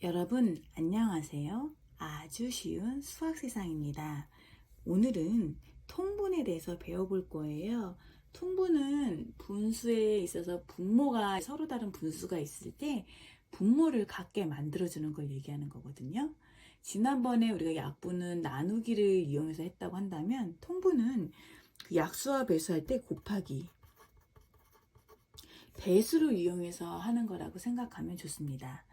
여러분, 안녕하세요. 아주 쉬운 수학 세상입니다. 오늘은 통분에 대해서 배워볼 거예요. 통분은 분수에 있어서 분모가 서로 다른 분수가 있을 때 분모를 같게 만들어주는 걸 얘기하는 거거든요. 지난번에 우리가 약분은 나누기를 이용해서 했다고 한다면 통분은 그 약수와 배수할 때 곱하기, 배수를 이용해서 하는 거라고 생각하면 좋습니다.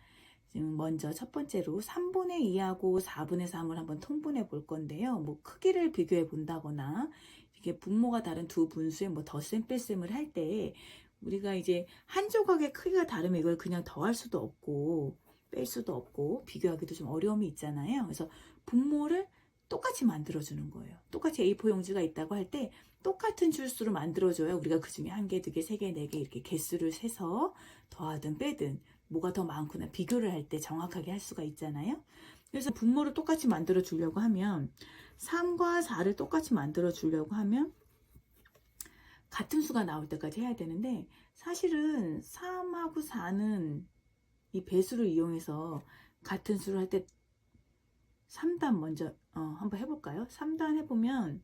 지금 먼저 첫 번째로 3분의 2하고 4분의 3을 한번 통분해 볼 건데요. 뭐 크기를 비교해 본다거나 이게 분모가 다른 두 분수의 뭐 덧셈 뺄셈을 할 때 우리가 이제 한 조각의 크기가 다르면 이걸 그냥 더할 수도 없고 뺄 수도 없고 비교하기도 좀 어려움이 있잖아요. 그래서 분모를 똑같이 만들어 주는 거예요. 똑같이 A4 용지가 있다고 할 때 똑같은 줄수로 만들어 줘야 우리가 그 중에 한 개, 두 개, 세 개, 네 개 이렇게 개수를 세서 더하든 빼든 뭐가 더 많구나 비교를 할 때 정확하게 할 수가 있잖아요. 그래서 분모를 똑같이 만들어 주려고 하면 3과 4를 똑같이 만들어 주려고 하면 같은 수가 나올 때까지 해야 되는데 사실은 3하고 4는 이 배수를 이용해서 같은 수를 할 때 3단 먼저 한번 해볼까요? 3단 해보면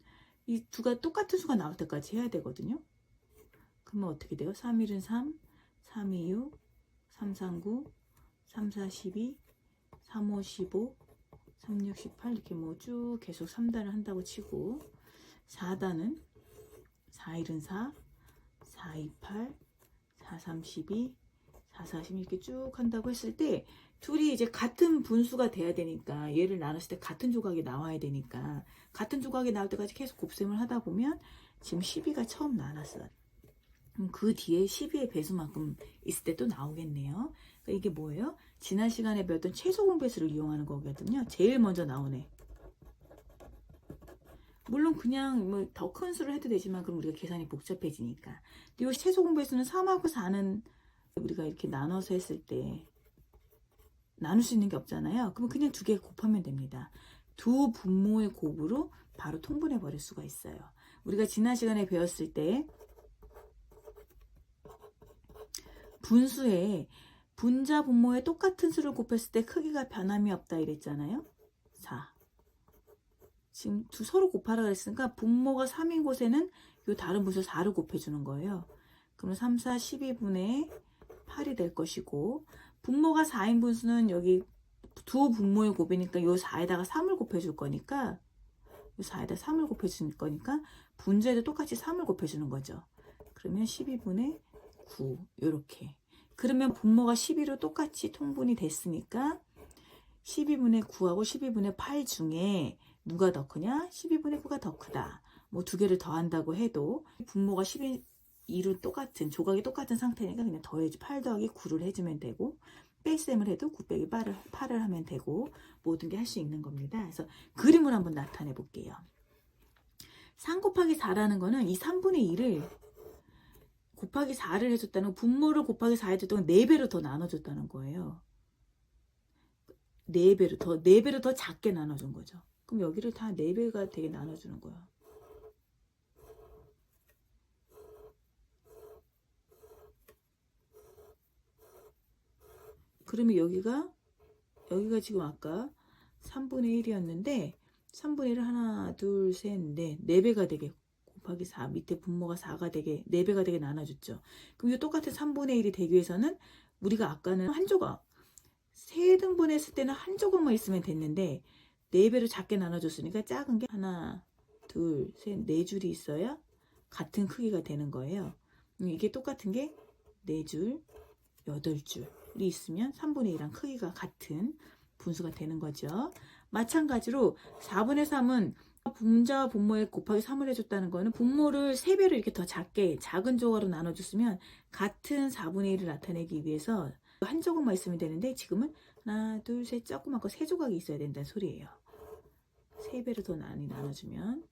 이 두가 똑같은 수가 나올 때까지 해야 되거든요. 그러면 어떻게 돼요? 3, 1은 3, 3, 2, 6, 3, 3, 9, 3, 4, 12, 3, 5, 15, 3, 6, 18 이렇게 뭐 쭉 계속 3단을 한다고 치고 4단은 4, 1은 4, 4, 2, 8, 4, 3, 12, 4, 4, 16 이렇게 쭉 한다고 했을 때 둘이 이제 같은 분수가 돼야 되니까 얘를 나눴을 때 같은 조각이 나와야 되니까 같은 조각이 나올 때까지 계속 곱셈을 하다 보면 지금 12가 처음 나왔어요. 그럼 그 뒤에 12의 배수만큼 있을 때 또 나오겠네요. 그러니까 이게 뭐예요? 지난 시간에 배웠던 최소 공배수를 이용하는 거거든요. 제일 먼저 나오네. 물론 그냥 뭐 더 큰 수를 해도 되지만 그럼 우리가 계산이 복잡해지니까. 그리고 최소 공배수는 3하고 4는 우리가 이렇게 나눠서 했을 때 나눌 수 있는 게 없잖아요. 그럼 그냥 두 개 곱하면 됩니다. 두 분모의 곱으로 바로 통분해 버릴 수가 있어요. 우리가 지난 시간에 배웠을 때 분수에 분자 분모에 똑같은 수를 곱했을 때 크기가 변함이 없다 이랬잖아요. 4. 지금 서로 곱하라 그랬으니까 분모가 3인 곳에는 이 다른 분수 4를 곱해주는 거예요. 그러면 3, 4, 12분의 8이 될 것이고 분모가 4인 분수는 여기 두 분모의 곱이니까 이 4에다가 3을 곱해줄 거니까 이 4에다 3을 곱해줄 거니까 분자에도 똑같이 3을 곱해주는 거죠. 그러면 12분의 9 이렇게. 그러면 분모가 12로 똑같이 통분이 됐으니까 12분의 9하고 12분의 8 중에 누가 더 크냐? 12분의 9가 더 크다. 뭐 두 개를 더한다고 해도 분모가 12로 똑같은 조각이 똑같은 상태니까 그냥 더해주 8 더하기 9를 해주면 되고 뺄셈을 해도 9 빼기 8을 하면 되고 모든 게 할 수 있는 겁니다. 그래서 그림을 한번 나타내 볼게요. 3 곱하기 4라는 거는 이 3분의 2를 곱하기 4를 해줬다는 분모를 곱하기 4 해줬다는 건 4배로 더 나눠줬다는 거예요. 4배로 더 작게 나눠준 거죠. 그럼 여기를 다 4배가 되게 나눠주는 거야. 그러면 여기가 지금 아까 3분의 1이었는데 3분의 1을 하나, 둘, 셋, 넷, 4배가 되게 곱하기 4 밑에 분모가 4가 되게 4배가 되게 나눠줬죠. 그럼 이 똑같은 3분의 1이 되기 위해서는 우리가 아까는 한 조각 3등분 했을 때는 한 조각만 있으면 됐는데 4배로 작게 나눠줬으니까 작은 게 하나, 둘, 셋, 4줄이 있어야 같은 크기가 되는 거예요. 이게 똑같은 게 4줄, 8줄이 있으면 3분의 1랑 크기가 같은 분수가 되는 거죠. 마찬가지로 4분의 3은 분자와 분모에 곱하기 3을 해줬다는 거는 분모를 3배로 이렇게 더 작은 조각으로 나눠줬으면 같은 4분의 1을 나타내기 위해서 한 조각만 있으면 되는데 지금은 하나, 둘, 셋 조그맣고 3조각이 있어야 된다는 소리예요. 3배로 더 많이 나눠주면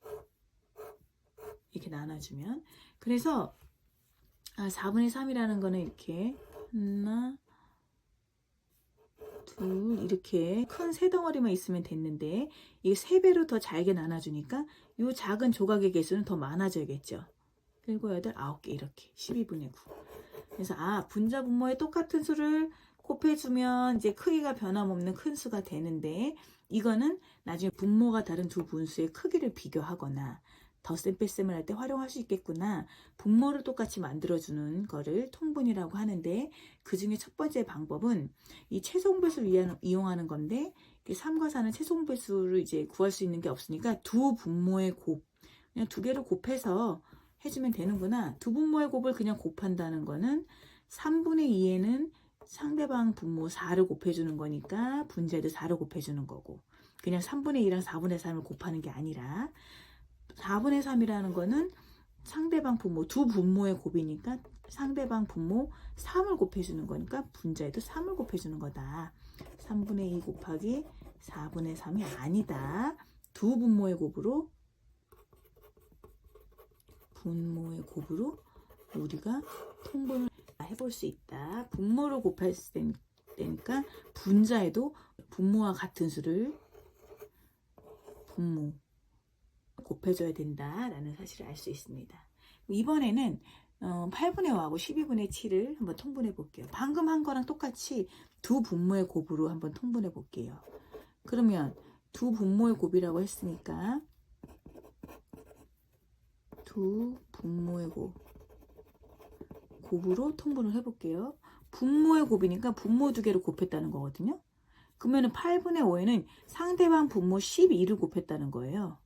이렇게 나눠주면 그래서 4분의 3이라는 거는 이렇게 하나, 둘 이렇게 큰 세 덩어리만 있으면 됐는데 이게 3배로 더 잘게 나눠주니까 이 작은 조각의 개수는 더 많아져야겠죠. 7, 8, 9개 이렇게 12분의 9. 그래서 분자 분모에 똑같은 수를 곱해주면 이제 크기가 변함없는 큰 수가 되는데, 이거는 나중에 분모가 다른 두 분수의 크기를 비교하거나 덧셈 뺄셈을 할 때 활용할 수 있겠구나. 분모를 똑같이 만들어주는 거를 통분이라고 하는데, 그 중에 첫 번째 방법은 이 최소공배수를 이용하는 건데, 3과 4는 최소공배수를 이제 구할 수 있는 게 없으니까 두 분모의 곱, 그냥 두 개를 곱해서 해주면 되는구나. 두 분모의 곱을 그냥 곱한다는 거는 3분의 2에는 상대방 분모 4를 곱해주는 거니까 분자에도 4를 곱해주는 거고, 그냥 3분의 2랑 4분의 3을 곱하는 게 아니라 4분의 3이라는 거는 상대방 분모, 두 분모의 곱이니까 상대방 분모 3을 곱해주는 거니까 분자에도 3을 곱해주는 거다. 3분의 2 곱하기 4분의 3이 아니다. 두 분모의 곱으로 우리가 통분을 해볼 수 있다. 분모를 곱했을 때니까 분자에도 분모와 같은 수를 분모 곱해줘야 된다라는 사실을 알 수 있습니다. 이번에는 8분의 5하고 12분의 7을 한번 통분해 볼게요. 방금 한 거랑 똑같이 두 분모의 곱으로 한번 통분해 볼게요. 그러면 두 분모의 곱이라고 했으니까 두 분모의 곱으로 통분을 해볼게요. 분모의 곱이니까 분모 두 개를 곱했다는 거거든요. 그러면 8분의 5에는 상대방 분모 12를 곱했다는 거예요.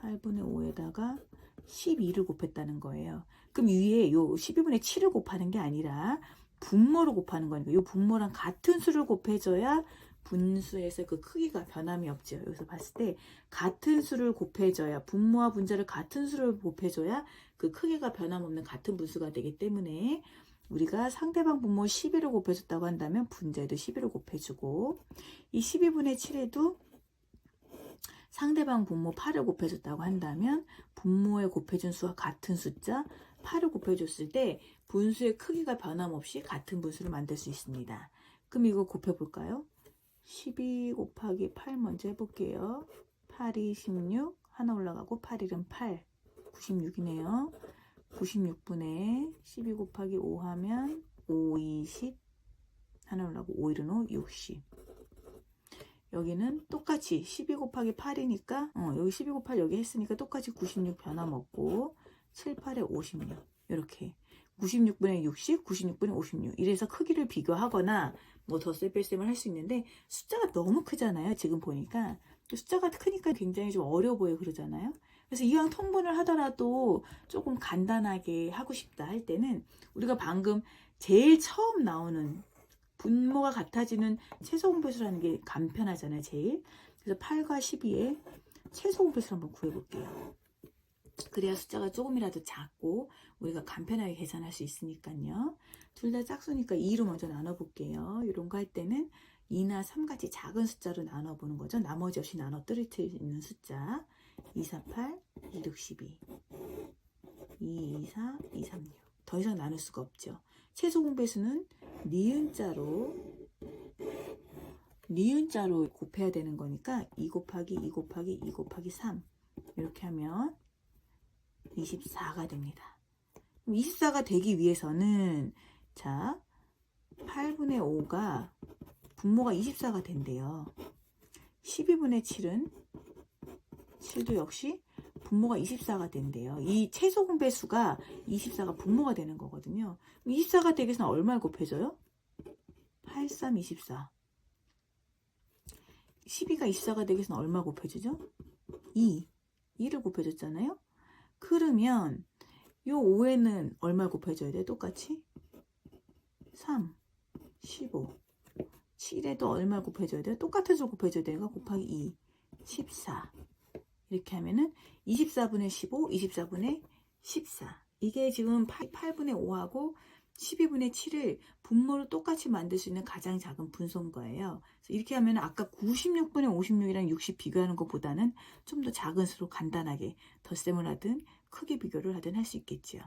8분의 5에다가 12를 곱했다는 거예요. 그럼 위에 요 12분의 7을 곱하는 게 아니라 분모를 곱하는 거니까 요 분모랑 같은 수를 곱해줘야 분수에서 그 크기가 변함이 없죠. 여기서 봤을 때 같은 수를 곱해줘야, 분모와 분자를 같은 수를 곱해줘야 그 크기가 변함없는 같은 분수가 되기 때문에 우리가 상대방 분모 12를 곱해줬다고 한다면 분자에도 12를 곱해주고, 이 12분의 7에도 상대방 분모 8을 곱해줬다고 한다면 분모에 곱해준 수와 같은 숫자 8을 곱해줬을 때 분수의 크기가 변함없이 같은 분수를 만들 수 있습니다. 그럼 이거 곱해볼까요? 12 곱하기 8 먼저 해볼게요. 8이 16, 하나 올라가고 8일은 8, 96이네요. 96분의 12 곱하기 5 하면 5, 20, 하나 올라가고 5일은 5, 60. 여기는 똑같이 12 곱하기 8이니까 여기 12 곱하기 여기 했으니까 똑같이 96 변함없고 7, 8에 56 이렇게 96분의 60, 96분의 56 이래서 크기를 비교하거나 뭐 덧셈 뺄셈을 할 수 있는데, 숫자가 너무 크잖아요. 지금 보니까 숫자가 크니까 굉장히 좀 어려워 보여 그러잖아요. 그래서 이왕 통분을 하더라도 조금 간단하게 하고 싶다 할 때는 우리가 방금 제일 처음 나오는 분모가 같아지는 최소공배수라는 게 간편하잖아요. 제일. 그래서 8과 12의 최소공배수를 한번 구해볼게요. 그래야 숫자가 조금이라도 작고 우리가 간편하게 계산할 수 있으니까요. 둘 다 짝수니까 2로 먼저 나눠볼게요. 이런 거 할 때는 2나 3같이 작은 숫자로 나눠보는 거죠. 나머지 없이 나눠 떨어뜨리는 숫자. 2, 4, 8, 2, 6, 12 2, 2, 4, 2, 3, 6 더 이상 나눌 수가 없죠. 최소공배수는 니은자로 곱해야 되는 거니까 2 곱하기 2 곱하기 2 곱하기 3 이렇게 하면 24가 됩니다. 24가 되기 위해서는 자 8분의 5가 분모가 24가 된대요. 12분의 7은 7도 역시 분모가 24가 된대요. 이 최소공배수가 24가 분모가 되는 거거든요. 24가 되기 위해서는 얼마를 곱해줘요? 8, 3, 24. 12가 24가 되기 위해서는 얼마 곱해주죠? 2를 곱해줬잖아요. 그러면 요 5에는 얼마 곱해줘야 돼? 똑같이 3, 15. 7에도 얼마 곱해줘야 돼요? 똑같은 수 곱해줘야 되니까 곱하기 2, 14. 이렇게 하면은 24분의 15, 24분의 14. 이게 지금 8분의 5하고 12분의 7을 분모를 똑같이 만들 수 있는 가장 작은 분수인 거예요. 그래서 이렇게 하면 아까 96분의 56이랑 60 비교하는 것보다는 좀 더 작은 수로 간단하게 덧셈을 하든 크기 비교를 하든 할 수 있겠죠.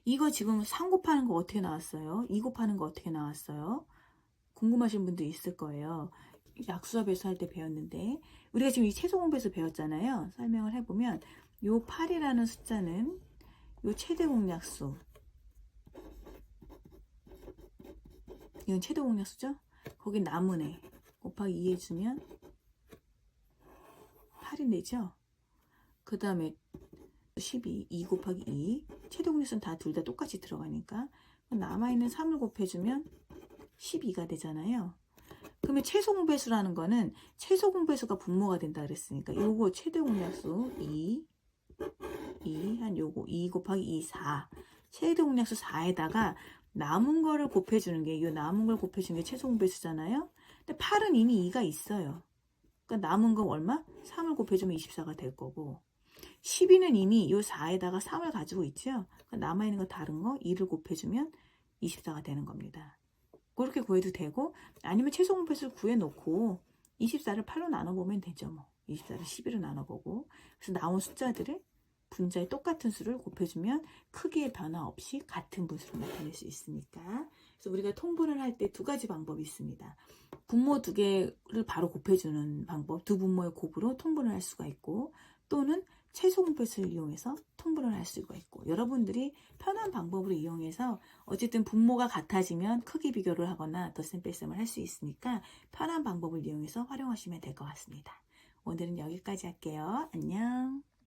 이거 지금 3 곱하는 거 어떻게 나왔어요? 2 곱하는 거 어떻게 나왔어요? 궁금하신 분도 있을 거예요. 약수와 배수할 때 배웠는데 우리가 지금 이 최소공배수 배웠잖아요. 설명을 해보면 요 8이라는 숫자는 요 최대 공약수 이건 최대 공약수죠? 거기 남은 애 곱하기 2 해주면 8이 되죠? 그 다음에 12, 2 곱하기 2 최대 공약수는 다 둘 다 똑같이 들어가니까 남아있는 3을 곱해주면 12가 되잖아요. 그러면 최소 공배수라는 거는 최소 공배수가 분모가 된다 그랬으니까 요거 최대 공약수 2 한 요거 2 곱하기 2 4 최대 공약수 4에다가 남은 거를 곱해주는 게 요 남은 걸 곱해주는 게 최소 공배수잖아요. 근데 8은 이미 2가 있어요. 그러니까 남은 거 얼마? 3을 곱해주면 24가 될 거고 12는 이미 요 4에다가 3을 가지고 있죠. 그러니까 남아있는 거 다른 거 2를 곱해주면 24가 되는 겁니다. 그렇게 구해도 되고 아니면 최소 공배수를 구해놓고 24를 8로 나눠보면 되죠. 뭐 24를 12로 나눠보고 그래서 나온 숫자들을 분자의 똑같은 수를 곱해주면 크기의 변화 없이 같은 분수로 나타낼 수 있으니까 그래서 우리가 통분을 할 때 두 가지 방법이 있습니다. 분모 두 개를 바로 곱해주는 방법, 두 분모의 곱으로 통분을 할 수가 있고 또는 최소 공배수를 이용해서 통분을 할 수가 있고 여러분들이 편한 방법으로 이용해서 어쨌든 분모가 같아지면 크기 비교를 하거나 덧셈 뺄셈을 할 수 있으니까 편한 방법을 이용해서 활용하시면 될 것 같습니다. 오늘은 여기까지 할게요. 안녕.